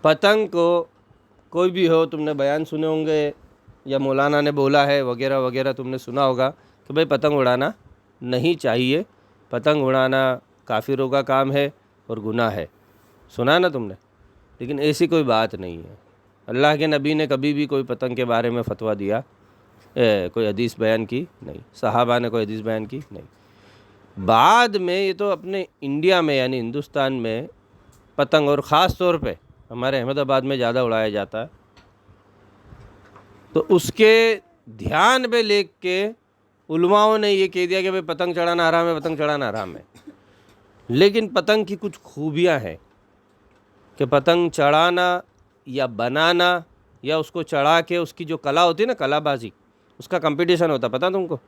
पतंग को कोई भी हो, तुमने बयान सुने होंगे या मौलाना ने बोला है वगैरह वगैरह, तुमने सुना होगा कि भाई पतंग उड़ाना नहीं चाहिए, पतंग उड़ाना काफिरों का काम है और गुनाह है। सुना ना तुमने? लेकिन ऐसी कोई बात नहीं है। अल्लाह के नबी ने कभी भी कोई पतंग के बारे में फतवा दिया, कोई हदीस बयान की नहीं, सहाबा ने कोई हदीस बयान की नहीं। बाद में ये तो अपने इंडिया में यानी हिंदुस्तान में पतंग, और ख़ास तौर पे हमारे अहमदाबाद में ज़्यादा उड़ाया जाता है, तो उसके ध्यान पे लेके उलमाओं ने ये कह दिया कि भाई पतंग चढ़ाना हराम है, पतंग चढ़ाना हराम है। लेकिन पतंग की कुछ खूबियाँ हैं कि पतंग चढ़ाना या बनाना या उसको चढ़ा के उसकी जो कला होती है ना, कलाबाजी, उसका कंपटीशन होता है, पता तुमको?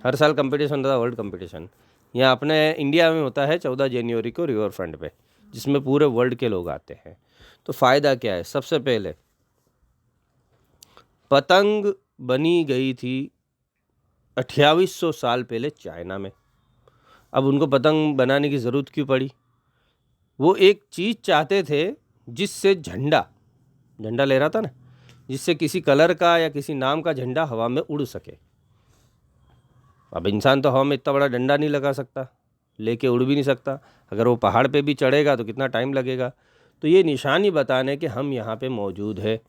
हर साल कंपटीशन होता है, वर्ल्ड कंपटीशन। यहाँ अपने इंडिया में होता है 14 जनवरी को रिवर फ्रंट पे, जिसमें पूरे वर्ल्ड के लोग आते हैं। तो फ़ायदा क्या है? सबसे पहले पतंग बनी गई थी 2800 साल पहले चाइना में। अब उनको पतंग बनाने की ज़रूरत क्यों पड़ी? वो एक चीज़ चाहते थे जिससे झंडा लहरा था ना, जिससे किसी कलर का या किसी नाम का झंडा हवा में उड़ सके। अब इंसान तो हवा में इतना बड़ा डंडा नहीं लगा सकता, लेके उड़ भी नहीं सकता। अगर वो पहाड़ पे भी चढ़ेगा तो कितना टाइम लगेगा। तो ये निशानी बताने कि हम यहाँ पे मौजूद है,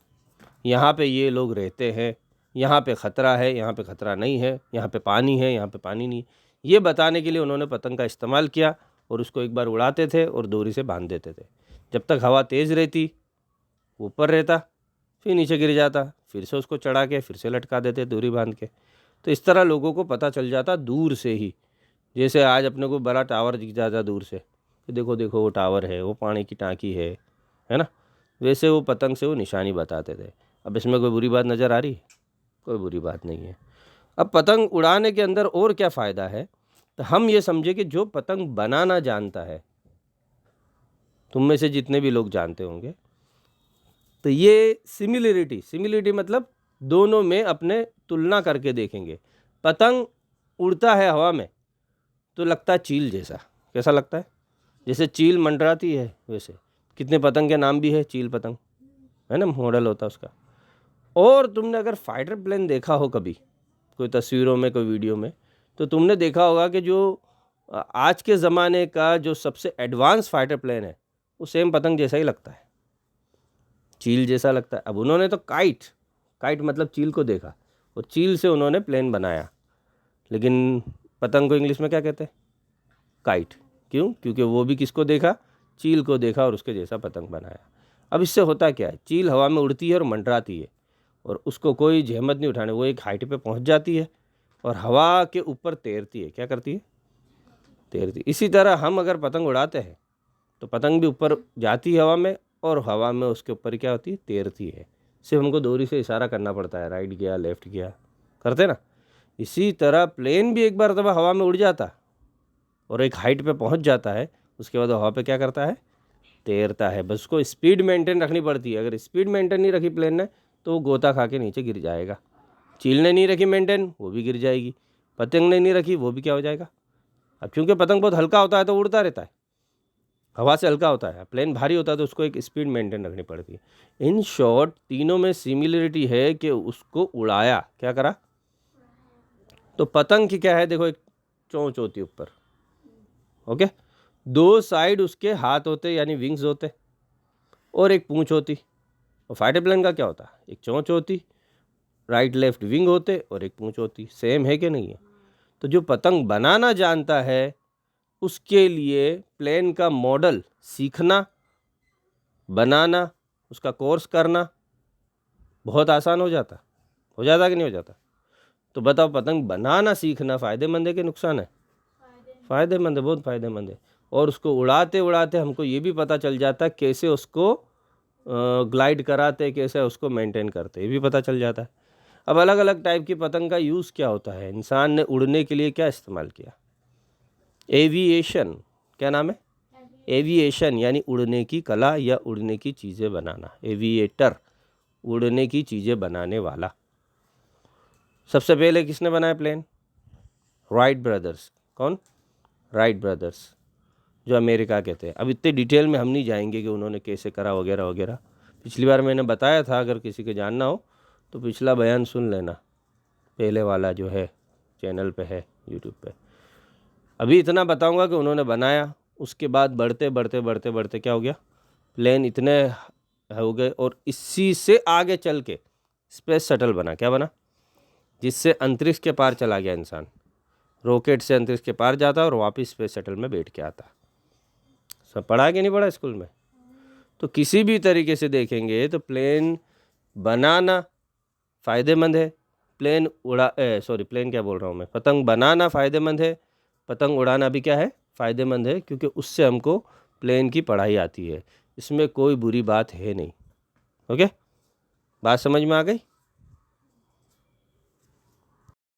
यहाँ पे ये लोग रहते हैं, यहाँ पे ख़तरा है, यहाँ पे ख़तरा नहीं है, यहाँ पे पानी है, यहाँ पे पानी नहीं। ये बताने के लिए उन्होंने पतंग का इस्तेमाल किया और उसको एक बार उड़ाते थे और डोरी से बांध देते थे। जब तक हवा तेज़ रहती, ऊपर रहता, फिर नीचे गिर जाता, फिर से उसको चढ़ा के फिर से लटका देते डोरी बांध के। तो इस तरह लोगों को पता चल जाता दूर से ही। जैसे आज अपने को बड़ा टावर दिख जाता दूर से कि देखो देखो वो टावर है, वो पानी की टांकी है ना। वैसे वो पतंग से वो निशानी बताते थे। अब इसमें कोई बुरी बात नज़र आ रही है? कोई बुरी बात नहीं है। अब पतंग उड़ाने के अंदर और क्या फ़ायदा है? तो हम ये समझे कि जो पतंग बनाना जानता है, तुम में से जितने भी लोग जानते होंगे, तो ये सिमिलरिटी मतलब दोनों में अपने तुलना करके देखेंगे। पतंग उड़ता है हवा में तो लगता है चील जैसा। कैसा लगता है? जैसे चील मंडराती है वैसे। कितने पतंग के नाम भी है, चील पतंग है ना, मॉडल होता है उसका। और तुमने अगर फाइटर प्लेन देखा हो कभी, कोई तस्वीरों में कोई वीडियो में, तो तुमने देखा होगा कि जो आज के ज़माने का जो सबसे एडवांस फाइटर प्लेन है वो सेम पतंग जैसा ही लगता है, चील जैसा लगता है। अब उन्होंने तो काइट मतलब चील को देखा और चील से उन्होंने प्लेन बनाया। लेकिन पतंग को इंग्लिश में क्या कहते हैं? काइट। क्यों? क्योंकि वो भी किसको देखा? चील को देखा और उसके जैसा पतंग बनाया। अब इससे होता क्या है? चील हवा में उड़ती है और मंडराती है और उसको कोई जहमत नहीं उठाने, वो एक हाइट पे पहुंच जाती है और हवा के ऊपर तैरती है। क्या करती है? तैरती। इसी तरह हम अगर पतंग उड़ाते हैं तो पतंग भी ऊपर जाती है हवा में और हवा में उसके ऊपर क्या होती है? तैरती है। सिर्फ हमको डोरी से इशारा करना पड़ता है, राइट गया लेफ्ट गया, करते ना। इसी तरह प्लेन भी एक बार दफ़ा हवा में उड़ जाता और एक हाइट पे पहुंच जाता है, उसके बाद हवा पे क्या करता है? तैरता है। बस उसको स्पीड मेंटेन रखनी पड़ती है। अगर स्पीड मेंटेन नहीं रखी प्लेन ने तो वो गोता खा के नीचे गिर जाएगा। चील ने नहीं रखी मेंटेन, वो भी गिर जाएगी। पतंग ने नहीं रखी, वो भी क्या हो जाएगा? अब क्योंकि पतंग बहुत हल्का होता है तो उड़ता रहता है, हवा से हल्का होता है। प्लेन भारी होता है तो उसको एक स्पीड मेंटेन रखनी पड़ती है। इन शॉर्ट तीनों में सिमिलरिटी है कि उसको उड़ाया, क्या करा? तो पतंग की क्या है? देखो, एक चोंच होती है ऊपर, ओके, दो साइड उसके हाथ होते यानी विंग्स होते और एक पूंछ होती। और फाइटर प्लेन का क्या होता? एक चोंच होती, राइट लेफ्ट विंग होते और एक पूंछ होती। सेम है कि नहीं है? तो जो पतंग बनाना जानता है उसके लिए प्लेन का मॉडल सीखना, बनाना, उसका कोर्स करना बहुत आसान हो जाता कि नहीं हो जाता? तो बताओ, पतंग बनाना सीखना फ़ायदेमंद है कि नुकसान है? फ़ायदेमंद है, बहुत फ़ायदेमंद है। और उसको उड़ाते उड़ाते हमको ये भी पता चल जाता है कैसे उसको ग्लाइड कराते, कैसे उसको मेंटेन करते, ये भी पता चल जाता है। अब अलग अलग टाइप की पतंग का यूज़ क्या होता है? इंसान ने उड़ने के लिए क्या इस्तेमाल किया? एविएशन। क्या नाम है? एविएशन यानी उड़ने की कला या उड़ने की चीज़ें बनाना। एविएटर, उड़ने की चीज़ें बनाने वाला। सबसे पहले किसने बनाया प्लेन? Wright brothers. कौन? राइट ब्रदर्स, जो अमेरिका के थे। अब इतने डिटेल में हम नहीं जाएंगे कि उन्होंने कैसे करा वगैरह वगैरह। पिछली बार मैंने बताया था, अगर किसी को जानना हो तो पिछला बयान सुन लेना, पहले वाला जो है चैनल पे है, यूट्यूब पे। अभी इतना बताऊंगा कि उन्होंने बनाया, उसके बाद बढ़ते बढ़ते बढ़ते बढ़ते क्या हो गया, प्लेन इतने हो गए, और इसी से आगे चल के स्पेस शटल बना। क्या बना? जिससे अंतरिक्ष के पार चला गया इंसान, रॉकेट से अंतरिक्ष के पार जाता और वापस स्पेस शटल में बैठ के आता। सब पढ़ा कि नहीं पढ़ा स्कूल में? तो किसी भी तरीके से देखेंगे तो प्लेन बनाना फ़ायदेमंद है, प्लेन प्लेन क्या बोल रहा हूँ मैं, पतंग बनाना फ़ायदेमंद है, पतंग उड़ाना भी क्या है, फ़ायदेमंद है, क्योंकि उससे हमको प्लेन की पढ़ाई आती है। इसमें कोई बुरी बात है नहीं। ओके, बात समझ में आ गई?